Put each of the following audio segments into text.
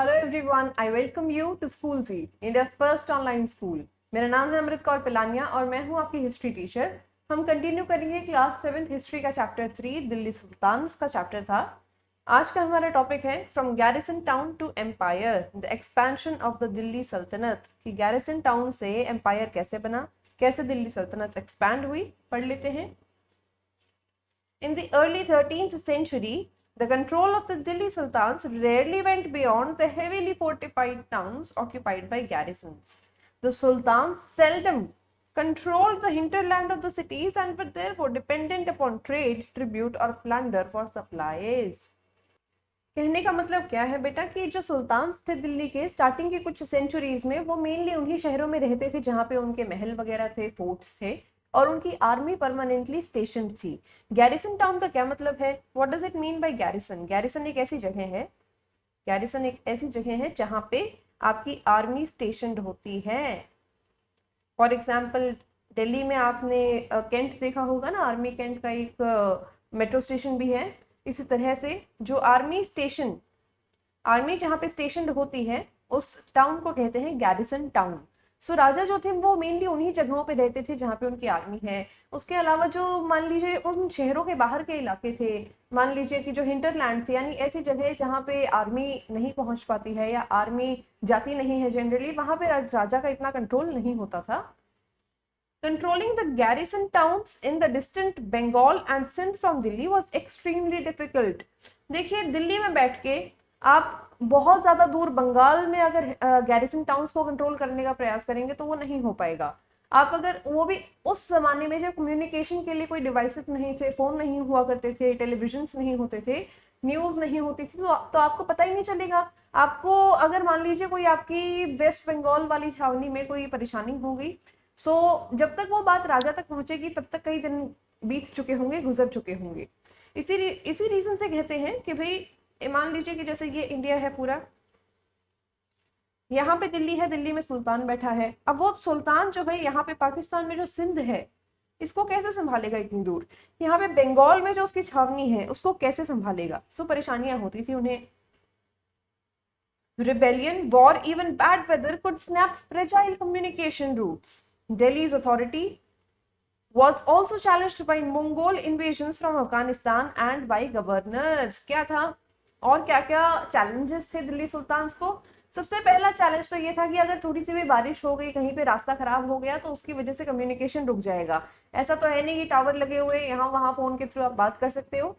Hello everyone, I welcome you to school C, India's first online school. मेरा नाम है अमृत कौर पिलानिया और मैं हूं आपकी हिस्ट्री टीचर। हम कंटिन्यू करेंगे क्लास 7 हिस्ट्री का चैप्टर 3 दिल्ली सुल्तान्स का चैप्टर था। आज का हमारा टॉपिक है from garrison town to empire the expansion of the Delhi सल्तनत। कि गैरिसन टाउन से एम्पायर कैसे बना, कैसे दिल्ली सल्तनत एक्सपैंड हुई, पढ़ लेते हैं। In the early 13th century, the control of the Delhi Sultans rarely went beyond the heavily fortified towns occupied by garrisons. The Sultans seldom controlled the hinterland of the cities and were therefore dependent upon trade, tribute or plunder for supplies. कहने का मतलब क्या है बेटा कि जो sultans थे दिल्ली के स्टार्टिंग के कुछ सेंचुरीज में, वो मेनली उन्हीं शहरों में रहते थे जहाँ पे उनके महल वगैरह थे, फोर्ट्स थे और उनकी आर्मी परमानेंटली स्टेशन थी। गैरिसन टाउन का क्या मतलब है? What does it mean by garrison? Garrison एक ऐसी जगह है, गैरिसन एक ऐसी जगह है जहाँ पे आपकी आर्मी स्टेशन होती है। फॉर एग्जाम्पल दिल्ली में आपने कैंट देखा होगा ना, आर्मी कैंट का एक मेट्रो स्टेशन भी है। इसी तरह से जो आर्मी स्टेशन, आर्मी जहाँ पे स्टेशन होती है उस टाउन को कहते हैं गैरिसन टाउन। सो राजा जो थे वो मेनली उन्हीं जगहों पे रहते थे जहाँ पे उनकी आर्मी है। उसके अलावा जो मान लीजिए उन शहरों के बाहर के इलाके थे, मान लीजिए कि जो हिंटरलैंड थे, यानी ऐसी जगह जहाँ पे आर्मी नहीं पहुंच पाती है या आर्मी जाती नहीं है जनरली, वहां पे राजा का इतना कंट्रोल नहीं होता था। Controlling the garrison towns in the distant Bengal and Sindh from Delhi was extremely difficult. देखिए दिल्ली में बैठ के आप बहुत ज्यादा दूर बंगाल में अगर गैरिसन टाउन्स को कंट्रोल करने का प्रयास करेंगे तो वो नहीं हो पाएगा। आप अगर वो भी उस जमाने में जब कम्युनिकेशन के लिए कोई डिवाइसेस नहीं थे, फोन नहीं हुआ करते थे, टेलीविजन नहीं होते थे, न्यूज नहीं होती थी, तो आपको पता ही नहीं चलेगा। आपको अगर मान लीजिए कोई आपकी वेस्ट बंगाल वाली छावनी में कोई परेशानी हो गई, जब तक वो बात राजा तक पहुंचेगी तब तक कई दिन बीत चुके होंगे, गुजर चुके होंगे। इसी रीजन से कहते हैं कि भाई मान लीजिए कि जैसे ये इंडिया है पूरा, यहाँ पे दिल्ली है, दिल्ली में सुल्तान बैठा है। अब वो सुल्तान जो है यहाँ पे पाकिस्तान में जो सिंध है इसको कैसे संभालेगा इतनी दूर? यहाँ पे बंगाल में जो उसकी छावनी है उसको कैसे संभालेगा? परेशानियां होती थी उन्हें। Rebellion, war, even bad weather could snap fragile communication routes. Delhi's authority was also challenged by Mongol invasions from Afghanistan and by governors. क्या था और क्या क्या challenges थे दिल्ली सुल्तान्स को? सबसे पहला चैलेंज तो ये था कि अगर थोड़ी सी भी बारिश हो गई, कहीं पे रास्ता खराब हो गया तो उसकी वजह से कम्युनिकेशन रुक जाएगा। ऐसा तो है नहीं कि टावर लगे हुए यहाँ वहां फोन के थ्रू आप बात कर सकते हो।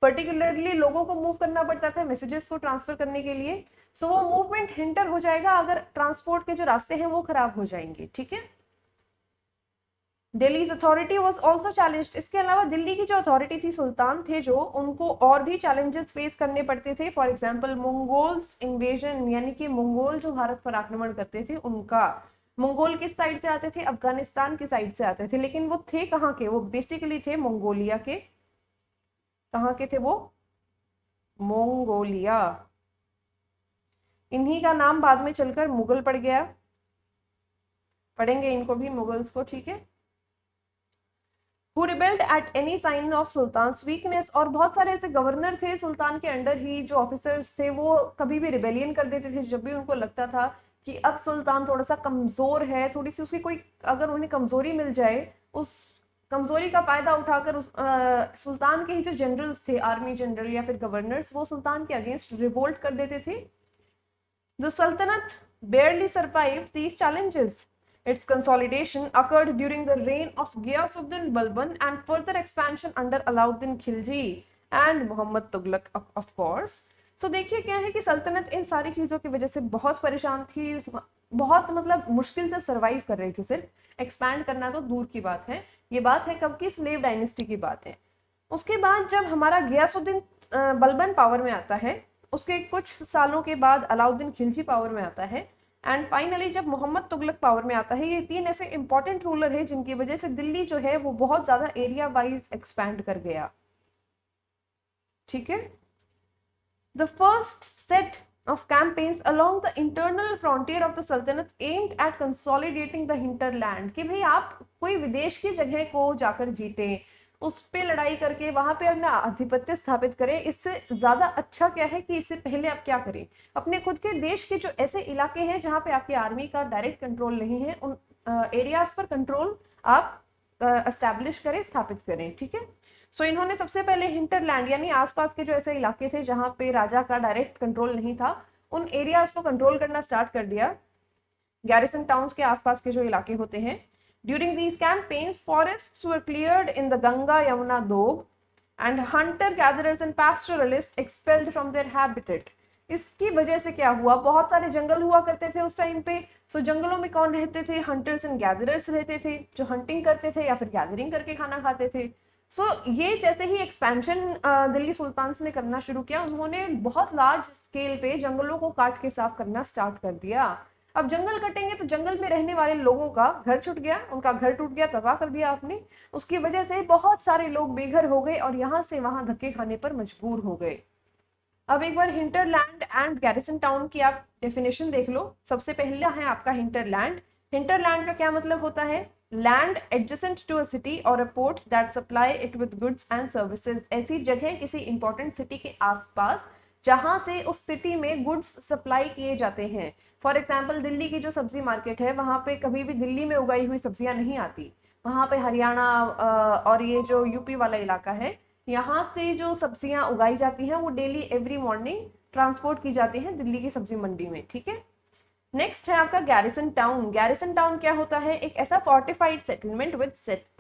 पर्टिकुलरली लोगों को मूव करना पड़ता था मैसेजेस को ट्रांसफर करने के लिए। वो मूवमेंट हिंटर हो जाएगा अगर ट्रांसपोर्ट के जो रास्ते हैं वो खराब हो जाएंगे। ठीक है। Delhi's authority was also challenged. इसके अलावा दिल्ली की जो अथॉरिटी थी, सुल्तान थे जो, उनको और भी चैलेंजेस फेस करने पड़ते थे। फॉर एग्जांपल मंगोल्स इन्वेजन, यानी कि मंगोल जो भारत पर आक्रमण करते थे उनका। मंगोल किस साइड से आते थे? अफगानिस्तान की साइड से आते थे, लेकिन वो थे कहाँ के? वो बेसिकली थे मंगोलिया के। कहाँ के थे वो? मंगोलिया। इन्हीं का नाम बाद में चलकर मुगल पड़ गया। पढ़ेंगे इनको भी, मुगल्स को। ठीक है। Who rebelled at any sign of sultans weakness. और बहुत सारे ऐसे गवर्नर थे सुल्तान के अंडर ही, जो ऑफिसर्स थे, वो कभी भी रिबेलियन कर देते थे जब भी उनको लगता था कि अब सुल्तान थोड़ा सा कमजोर है, थोड़ी सी उसकी कोई अगर उन्हें कमजोरी मिल जाए, उस कमजोरी का फायदा उठाकर सुल्तान के ही जो जनरल्स थे, आर्मी जनरल या फिर गवर्नर्स, वो सुल्तान के अगेंस्ट रिवोल्ट कर देते थे। The Sultanate barely survived these challenges. Its consolidation occurred during the reign of Ghiyasuddin Balban and further expansion under Alauddin Khilji and Muhammad Tughlaq, of course. So देखिए क्या है कि सल्तनत इन सारी चीजों की वजह से बहुत परेशान थी, बहुत मतलब मुश्किल से सरवाइव कर रही थी। सिर्फ एक्सपैंड करना तो दूर की बात है। ये बात है कब की? स्लेव डायनेस्टी की बात है। उसके बाद जब हमारा गियासुद्दीन बलबन पावर में आता है, उसके कुछ सालों के बाद अलाउद्दीन खिलजी पावर में आता है, एंड फाइनली जब मोहम्मद तुगलक पावर में आता है। ये तीन ऐसे इंपॉर्टेंट रूलर है जिनकी वजह से दिल्ली जो है वो बहुत ज्यादा एरिया वाइज एक्सपैंड कर गया। ठीक है। The first set of campaigns along the internal frontier of the sultanate aimed at consolidating the hinterland। कि भाई आप कोई विदेश की जगह को जाकर जीते, उस पे लड़ाई करके वहां पे अपना आधिपत्य स्थापित करें। इससे ज्यादा अच्छा क्या है कि इससे पहले आप क्या करें, अपने खुद के देश के जो ऐसे इलाके हैं जहां पे आपकी आर्मी का डायरेक्ट कंट्रोल नहीं है, उन एरियाज पर कंट्रोल आप एस्टैब्लिश करें, स्थापित करें। ठीक है। सो इन्होंने सबसे पहले हिंटरलैंड यानी आसपास के जो ऐसे इलाके थे जहां पे राजा का डायरेक्ट कंट्रोल नहीं था, उन एरियाज को कंट्रोल करना स्टार्ट कर दिया, गैरिसन टाउन्स के आसपास के जो इलाके होते हैं। During these campaigns forests were cleared in the Ganga Yamuna doab and hunter gatherers and pastoralist expelled from their habitat. इसकी वजह से क्या हुआ, बहुत सारे जंगल हुआ करते थे उस टाइम पे। सो जंगलों में कौन रहते थे, हंटर्स एंड गैदरर्स रहते थे जो हंटिंग करते थे या फिर गैदरिंग करके खाना खाते थे। सो ये जैसे ही एक्सपेंशन दिल्ली सुल्तान्स ने करना शुरू किया, उन्होंने बहुत लार्ज स्केल पे जंगलों को काट के साफ करना स्टार्ट कर दिया। अब जंगल कटेंगे तो जंगल में रहने वाले लोगों का घर छूट गया, उनका घर टूट गया, तबाह कर दिया आपने। उसकी वजह से बहुत सारे लोग बेघर हो गए और यहाँ से वहां धक्के खाने पर मजबूर हो गए। अब एक बार हिंटरलैंड एंड गैरिसन टाउन की आप डेफिनेशन देख लो। सबसे पहला है आपका हिंटरलैंड। हिंटरलैंड का क्या मतलब होता है, land adjacent to a city और a port that supply it with goods and services. ऐसी जगह किसी इंपॉर्टेंट सिटी के आसपास जहां से उस सिटी में गुड्स सप्लाई किए जाते हैं। फॉर एग्जाम्पल दिल्ली की जो सब्जी मार्केट है, वहां पे कभी भी दिल्ली में उगाई हुई सब्जियां नहीं आती, वहां पे हरियाणा और ये जो यूपी वाला इलाका है, यहाँ से जो सब्जियां उगाई जाती हैं वो डेली एवरी मॉर्निंग ट्रांसपोर्ट की जाती हैं दिल्ली की सब्जी मंडी में। ठीक है। नेक्स्ट है आपका गैरिसन टाउन। गैरिसन टाउन क्या होता है, एक ऐसा fortified settlement with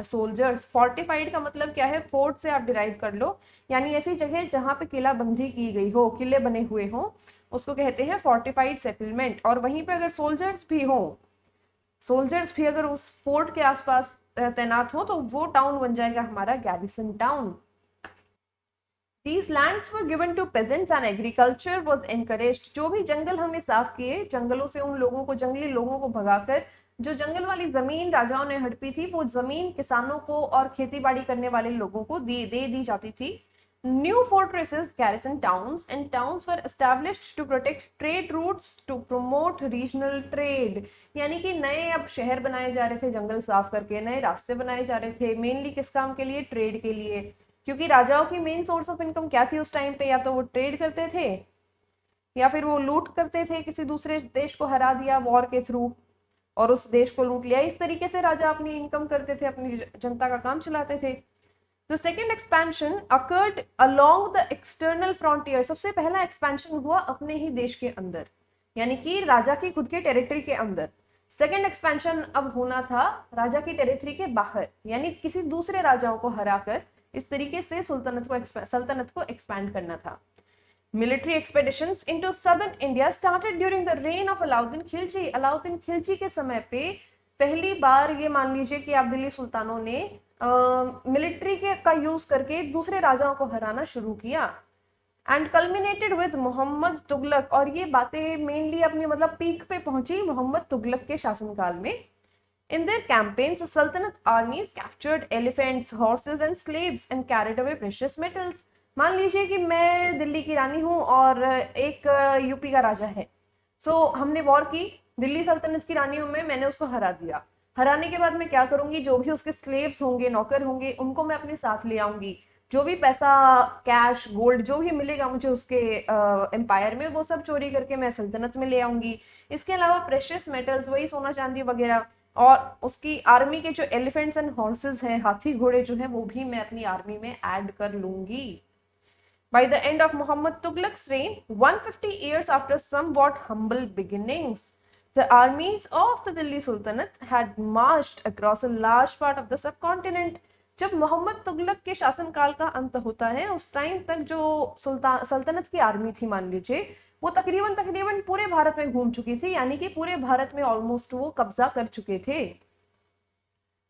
soldiers. Fortified का मतलब क्या है, फोर्ट से आप डिराइव कर लो, यानी ऐसी जगह जहां पे किलाबंदी की गई हो, किले बने हुए हो, उसको कहते हैं फोर्टिफाइड सेटलमेंट। और वहीं पे अगर सोल्जर्स भी अगर उस फोर्ट के आसपास तैनात हो तो वो टाउन बन जाएगा हमारा garrison town. These lands were given to peasants and agriculture was encouraged। जो भी जंगल हमने साफ किए, जंगलों से उन लोगों को, जंगली लोगों को भगाकर जो जंगल वाली जमीन राजाओं ने हड़पी थी, वो जमीन किसानों को और खेती बाड़ी करने वाले लोगों को दे दी जाती थी। New fortresses, garrison towns and towns were established to protect trade routes to promote regional trade। यानी कि नए अब शहर बनाए जा रहे थे, जंगल साफ करके नए रास्ते बनाए जा रहे थे, मेनली किस काम के लिए, ट्रेड के लिए। क्योंकि राजाओं की मेन सोर्स ऑफ इनकम क्या थी उस टाइम पे, या तो वो ट्रेड करते थे या फिर वो लूट करते थे, किसी दूसरे देश को हरा दिया वॉर के थ्रू और उस देश को लूट लिया। इस तरीके से राजा अपनी इनकम करते थे, अपनी जनता का काम चलाते थे। The second expansion occurred along the external frontier. सबसे पहला एक्सपेंशन हुआ अपने ही देश के अंदर, यानी कि राजा की खुद के टेरिटरी के अंदर। सेकेंड एक्सपेंशन अब होना था राजा की टेरिटरी के बाहर, यानी किसी दूसरे राजाओं को हराकर इस तरीके से सल्तनत को एक्सपैंड करना था। Military expeditions into southern India started during the rain of Alauddin Khilji. Alauddin Khilji के समय पे पहली बार ये मान लीजिए कि आप दिल्ली सुल्तानों ने मिलिट्री के का यूज करके दूसरे राजाओं को हराना शुरू किया। And culminated with Muhammad Tughlaq. और ये बातें मेनली अपनी मतलब पीक पे पहुंची मोहम्मद तुगलक के शासनकाल में। In their campaigns, the Sultanate armies captured elephants, horses and slaves and carried away precious metals। मान लीजिए कि मैं दिल्ली की रानी हूँ और एक यूपी का राजा है। हमने वॉर की, दिल्ली सल्तनत की रानी हूँ मैं, मैंने उसको हरा दिया। हराने के बाद मैं क्या करूंगी, जो भी उसके स्लेव्स होंगे, नौकर होंगे, उनको मैं अपने साथ ले आऊंगी। जो भी पैसा, कैश, गोल्ड जो भी मिलेगा मुझे उसके एम्पायर में, वो सब चोरी करके मैं सल्तनत में ले आऊंगी। इसके अलावा प्रेशियस मेटल्स, वही सोना चांदी वगैरह, और उसकी आर्मी के जो एलिफेंट्स एंड हॉर्सेस हैं, हाथी घोड़े जो हैं, वो भी मैं अपनी आर्मी में ऐड कर लूंगी। By the end of Muhammad Tughlaq's reign, 150 years after somewhat humble beginnings, the armies of the Delhi Sultanate had marched across a large part of the subcontinent। जब मोहम्मद तुगलक के शासनकाल का अंत होता है, उस टाइम तक जो सल्तनत की आर्मी थी, मान लीजिए, वो तकरीबन पूरे भारत में घूम चुकी थी, यानी कि पूरे भारत में ऑलमोस्ट वो कब्जा कर चुके थे।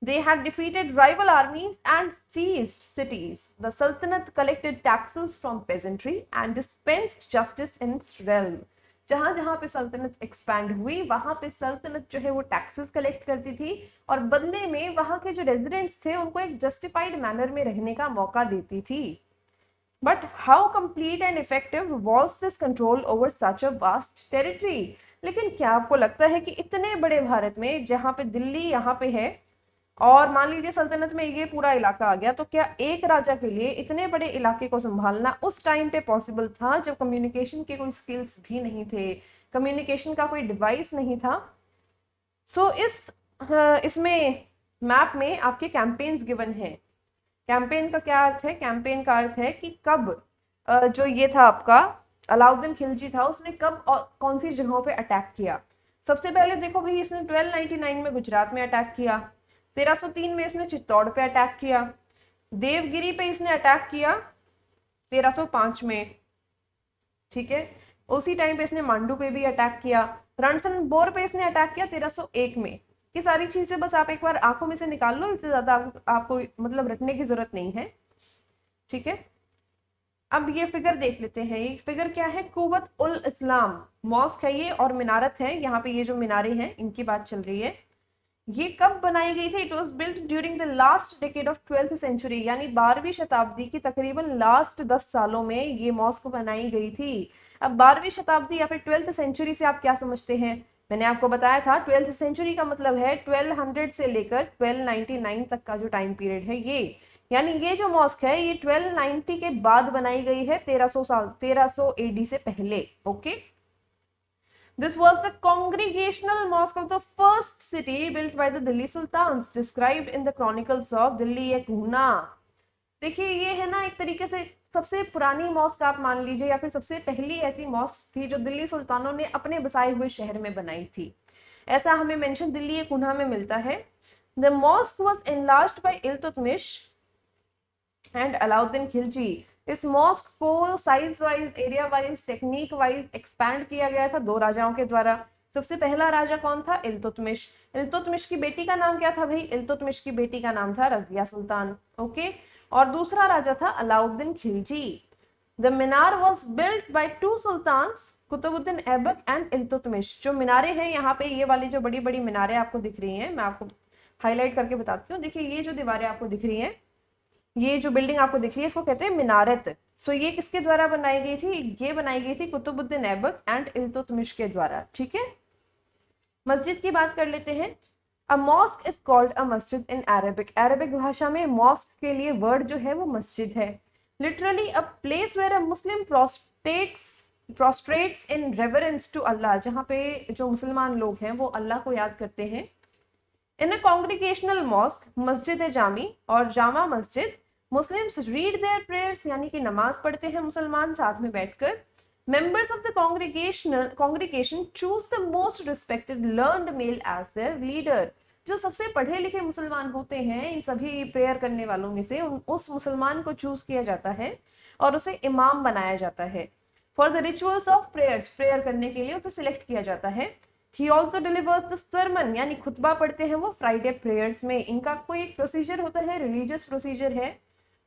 They had defeated rival armies and seized cities। The Sultanate collected taxes from peasantry and dispensed justice in its realm। जहां जहां पे सल्तनत एक्सपैंड हुई, वहां पे सल्तनत जो है वो टैक्सेस कलेक्ट करती थी और बदले में वहां के जो रेजिडेंट्स थे उनको एक जस्टिफाइड मैनर में रहने का मौका देती थी। But how complete and effective was this control over such a vast territory? लेकिन क्या आपको लगता है कि इतने बड़े भारत में, जहां पे दिल्ली यहाँ पे है, और मान लीजिए सल्तनत में ये पूरा इलाका आ गया, तो क्या एक राजा के लिए इतने बड़े इलाके को संभालना उस टाइम पे पॉसिबल था जब कम्युनिकेशन के कोई स्किल्स भी नहीं थे, कम्युनिकेशन का कोई डिवाइस नहीं था? सो इसमें मैप में आपके कैंपेन्स गिवन है। कैंपेन का क्या अर्थ है? कैंपेन का अर्थ है कि कब जो ये था आपका अलाउद्दीन खिलजी था, उसने कब और कौन सी जगहों पे अटैक किया। सबसे पहले देखो भाई, इसने 1299 में गुजरात में अटैक किया, 1303 में इसने चित्तौड़ पे अटैक किया, देवगिरी पे इसने अटैक किया 1305 में, ठीक है। उसी टाइम पे इसने मांडू पे भी अटैक किया, रणथंबोर पे इसने अटैक किया 1301 में। ये सारी चीजें बस आप एक बार आंखों में से निकाल लो, इससे ज्यादा आपको मतलब रटने की जरूरत नहीं है, ठीक है। अब ये फिगर देख लेते हैं। ये फिगर क्या है? कुव्वत उल इस्लाम मॉस्क है ये, और मिनारत है यहाँ पे। ये जो मीनारे हैं इनकी बात चल रही है। ये कब बनाई गई थी? It was built during the last decade of 12th century, यानी 12वीं शताब्दी की तकरीबन लास्ट 10 सालों में ये मॉस्क बनाई गई थी। अब 12वीं शताब्दी या फिर 12th सेंचुरी से आप क्या समझते हैं? मैंने आपको बताया था 12th सेंचुरी का मतलब है 1200 से लेकर 1299 तक का जो टाइम पीरियड है ये, यानी ये जो मॉस्क है ये 1290 के बाद बनाई गई है, 1300 एडी से पहले। Okay, This was the congregational mosque of the first city built by the Delhi Sultans, described in the chronicles of Delhi एक हुना। देखिए ये है ना एक तरीके से सबसे पुरानी मॉस्क आप मान लीजिए, या फिर सबसे पहली ऐसी मॉस्क थी जो दिल्ली सुल्तानों ने अपने बसाए हुए शहर में बनाई थी। ऐसा हमें मेंशन दिल्ली एक हुना में मिलता है। The mosque was enlarged by Iltutmish and Alauddin Khilji. इस मॉस्क को size wise, area wise, technique wise expand किया गया था 2 राजाओं के द्वारा। सबसे पहला राजा कौन था? इल्तुतमिश। इल्तुतमिश की बेटी का नाम क्या था भाई? इल्तुतमिश की बेटी का नाम था रजिया सुल्तान। ओके, और दूसरा राजा था Alauddin Khilji. The minar was built by 2 sultans, Qutbuddin Aibak and Iltutmish. जो मीनारे हैं यहाँ पे, ये वाली जो बड़ी बड़ी मीनारें आपको दिख रही हैं, मैं आपको हाईलाइट करके बताती हूँ। देखिए ये जो दीवारें आपको दिख रही हैं, ये जो बिल्डिंग आपको दिख रही है, इसको कहते हैं मिनारत। सो ये किसके द्वारा बनाई गई थी? ये बनाई गई थी कुतुबुद्दीन ऐबक एंड इल्तुतमिश के द्वारा, ठीक है। मस्जिद की बात कर लेते हैं। A mosque is called a मस्जिद इन अरेबिक। अरेबिक भाषा में मॉस्क के लिए वर्ड जो है वो मस्जिद है। Literally a place where a Muslim prostrates in reverence to Allah, जहाँ पे जो मुसलमान लोग हैं वो अल्लाह को याद करते हैं। इन अ कॉन्ग्रीगेशनल मॉस्क, मस्जिद जामी और Jama Masjid, Muslims read there prayers, यानी कि नमाज पढ़ते हैं मुसलमान साथ में बैठकर। Members of the congregation choose the most respected learned male as their leader। जो सबसे पढ़े लिखे मुसलमान होते हैं इन सभी प्रेयर करने वालों में से उस मुसलमान को चूज किया जाता है और उसे इमाम बनाया जाता है। For the rituals of prayers, prayer करने के लिए उसे सिलेक्ट किया जाता है। He also delivers the sermon, यानी खुतबा पढ़ते हैं वो फ्राइडे प्रेयर्स में। इनका कोई एक प्रोसीजर होता है, रिलीजियस प्रोसीजर है।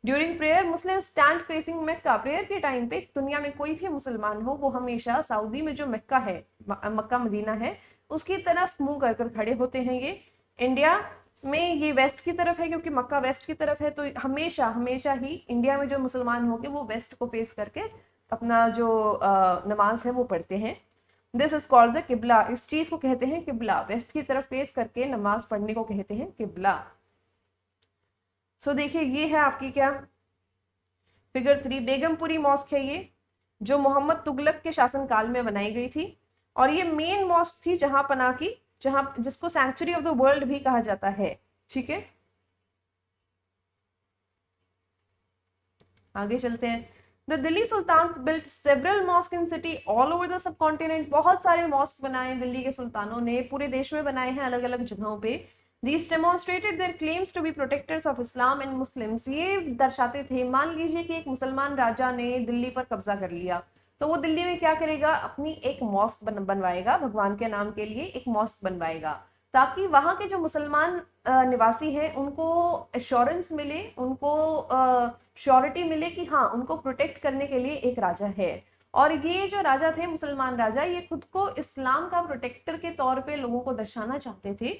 ड्यूरिंग प्रेयर मुस्लिम स्टैंड फेसिंग मक्का। प्रेयर के टाइम पे दुनिया में कोई भी मुसलमान हो, वो हमेशा सऊदी में जो मक्का है, मक्का मदीना है, उसकी तरफ मुंह कर कर खड़े होते हैं। ये इंडिया में ये वेस्ट की तरफ है, क्योंकि मक्का वेस्ट की तरफ है, तो हमेशा हमेशा ही इंडिया में जो मुसलमान होंगे वो वेस्ट को फेस करके अपना जो नमाज है वो पढ़ते हैं। दिस इज कॉल्ड द किबला। इस चीज को कहते हैं किबला। वेस्ट की तरफ फेस करके नमाज पढ़ने को कहते हैं किबला। सो देखिए ये है आपकी क्या फिगर 3, बेगमपुरी मॉस्क है ये, जो मोहम्मद तुगलक के शासनकाल में बनाई गई थी। और ये मेन मॉस्क थी जहां पना की, जहां जिसको सैंक्चुरी ऑफ द वर्ल्ड भी कहा जाता है, ठीक है। आगे चलते हैं। The Delhi sultans built several mosque in city all over the subcontinent. बहुत सारे मॉस्क बनाए दिल्ली के सुल्तानों ने, पूरे देश में बनाए हैं अलग अलग जगहों पे। These demonstrated their claims to be protectors of Islam and Muslims। ये दर्शाते थे, मान लीजिए कि एक मुसलमान राजा ने दिल्ली पर कब्जा कर लिया, तो वो दिल्ली में क्या करेगा? अपनी एक मॉस्क बनवाएगा, भगवान के नाम के लिए एक मॉस्क बनवाएगा, ताकि वहां के जो मुसलमान निवासी हैं उनको एश्योरेंस मिले, उनको श्योरिटी मिले कि हाँ उनको प्रोटेक्ट करने के लिए एक राजा है। और ये जो राजा थे, मुसलमान राजा, ये खुद को इस्लाम का प्रोटेक्टर के तौर पे लोगों को दर्शाना चाहते थे।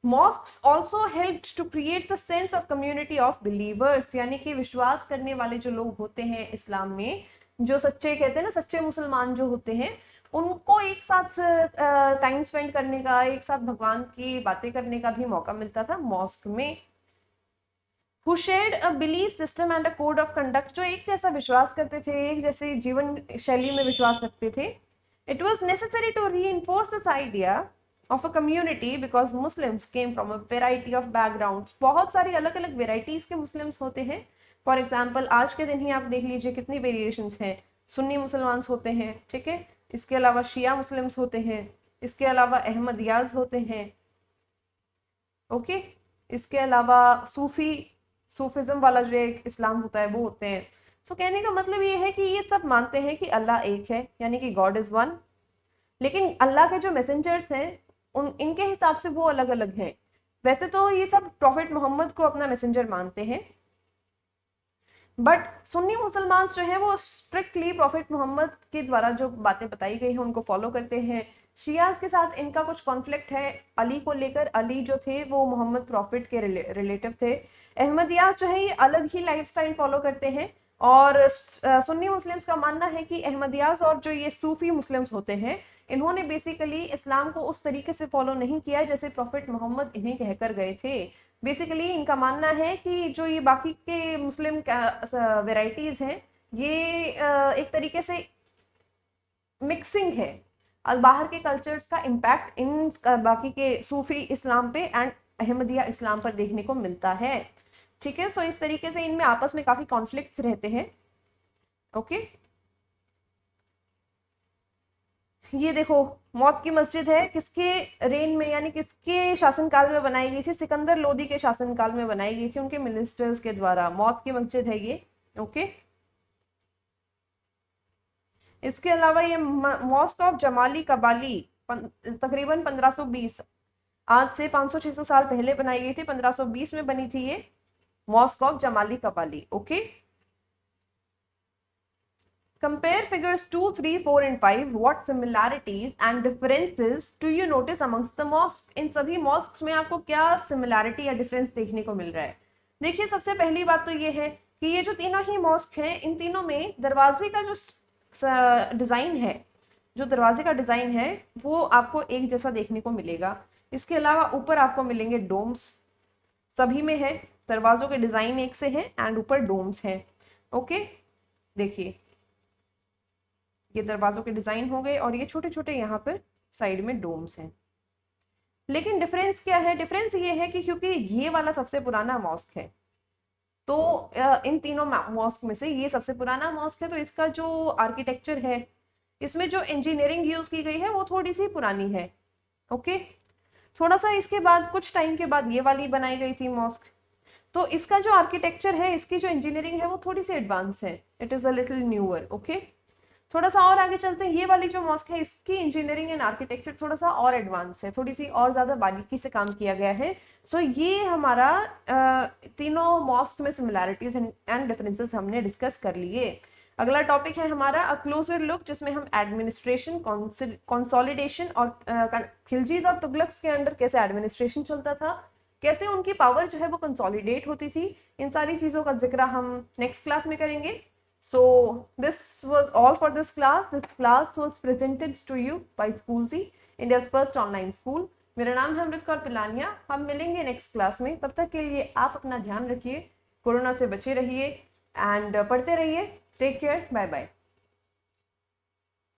Mosques also helped to create the sense of community of believers, यानी कि विश्वास करने वाले जो लोग होते हैं इस्लाम में, जो सच्चे कहते हैं ना, सच्चे मुसलमान जो होते हैं, उनको एक साथ टाइम स्पेंड करने का, एक साथ भगवान की बातें करने का भी मौका मिलता था मॉस्क में। Who shared a belief system and a code of conduct, जो एक जैसा विश्वास करते थे, एक जैसे जीवन शैली में विश्वास रखते थे। It was necessary to reinforce this idea of a community because Muslims came from a variety of backgrounds। बहुत सारी अलग अलग वेराइटीज के मुस्लिम्स होते हैं। फॉर एग्जाम्पल आज के दिन ही आप देख लीजिए कितनी वेरिएशंस हैं। सुन्नी मुसलमान होते हैं, ठीक है, इसके अलावा शिया मुस्लिम्स होते हैं, इसके अलावा अहमदियाज होते हैं, ओके, इसके अलावा सूफिज्म वाला जो एक इस्लाम होता है वो होते हैं। सो कहने का मतलब ये है कि ये सब मानते हैं कि अल्लाह एक है, यानी कि गॉड इज वन, लेकिन अल्लाह के जो मैसेंजर्स हैं इनके हिसाब से वो अलग अलग हैं। वैसे तो ये सब प्रॉफिट मोहम्मद को अपना मैसेंजर मानते हैं, बट सुन्नी मुसलमान जो है वो स्ट्रिक्टली प्रॉफिट मोहम्मद के द्वारा जो बातें बताई गई हैं उनको फॉलो करते हैं। शियाज के साथ इनका कुछ कॉन्फ्लिक्ट है अली को लेकर। अली जो थे वो मोहम्मद प्रॉफिट के रिलेटिव थे। अहमदियाज जो है ये अलग ही लाइफस्टाइल फॉलो करते हैं, और सुन्नी मुस्लिम्स का मानना है कि अहमदियाज और जो ये सूफी मुस्लिम्स होते हैं इन्होंने बेसिकली इस्लाम को उस तरीके से फॉलो नहीं किया जैसे प्रॉफिट मोहम्मद इन्हें कहकर गए थे। बेसिकली इनका मानना है कि जो ये बाकी के मुस्लिम वेराइटीज हैं ये एक तरीके से मिक्सिंग है, और बाहर के कल्चर्स का इम्पैक्ट इन बाकी के सूफी इस्लाम पे एंड अहमदिया इस्लाम पर देखने को मिलता है। ठीक है, सो इस तरीके से इनमें आपस में काफी कॉन्फ्लिक्ट्स रहते हैं। ओके, ये देखो मौत की मस्जिद है, किसके रेन में यानी किसके शासनकाल में बनाई गई थी? सिकंदर लोदी के शासनकाल में बनाई गई थी, उनके मिनिस्टर्स के द्वारा। मौत की मस्जिद है ये। ओके, इसके अलावा ये मॉस्क ऑफ जमाली कबाली तकरीबन 1520, आज से 500-600 साल पहले बनाई गई थी। 1520 में बनी थी ये mosque of Jamali Kamali. Okay, Compare figures 2, 3, 4 and 5. What similarities and differences do you notice amongst the mosques? इन सभी मॉस्क्स में आपको क्या सिमिलैरिटी या डिफरेंस देखने को मिल रहा है? देखिए, सबसे पहली बात तो ये है कि ये जो तीनों ही मॉस्क हैं इन तीनों में दरवाजे का जो डिज़ाइन है, जो दरवाजे का डिज़ाइन है वो आपको एक जैसा देखने को मिलेगा। इसके अलावा ऊपर आपको मिलेंगे डोम्स, सभी में है, दरवाजों के डिज़ाइन एक से हैं एंड ऊपर डोम्स हैं। ओके, देखिए ये दरवाजों के डिजाइन हो गए और ये छोटे छोटे यहाँ पर साइड में डोम्स हैं। लेकिन डिफरेंस क्या है? डिफरेंस ये है कि क्योंकि ये वाला सबसे पुराना मॉस्क है, तो इन तीनों मॉस्क में से ये सबसे पुराना मॉस्क है, तो इसका जो आर्किटेक्चर है, इसमें जो इंजीनियरिंग यूज की गई है वो थोड़ी सी पुरानी है। ओके, थोड़ा सा इसके बाद कुछ टाइम के बाद ये वाली बनाई गई थी मॉस्क, तो इसका जो आर्किटेक्चर है, इसकी जो इंजीनियरिंग है वो थोड़ी सी एडवांस है। It is a little newer. Okay, थोड़ा सा और आगे चलते हैं, ये वाली जो मॉस्क है इसकी इंजीनियरिंग एंड आर्किटेक्चर थोड़ा सा और एडवांस है, थोड़ी सी और ज्यादा बारीकी से काम किया गया है। सो ये हमारा तीनों मॉस्क में सिमिलैरिटीज एंड डिफरेंसेस हमने डिस्कस कर लिए। अगला टॉपिक है हमारा अ क्लोजर लुक, जिसमें हम एडमिनिस्ट्रेशन, कंसोलिडेशन और खिलजीज और तुगलक्स के अंडर कैसे एडमिनिस्ट्रेशन चलता था, कैसे उनकी पावर जो है वो कंसोलिडेट होती थी, इन सारी चीज़ों का जिक्र हम नेक्स्ट क्लास में करेंगे। So this was all for this class. This class was presented to you by Schoolzy, India's first online school. मेरा नाम है अमृत कौर पिलानिया। हम मिलेंगे नेक्स्ट क्लास में, तब तक के लिए आप अपना ध्यान रखिए, कोरोना से बचे रहिए एंड पढ़ते रहिए। Take care, bye bye.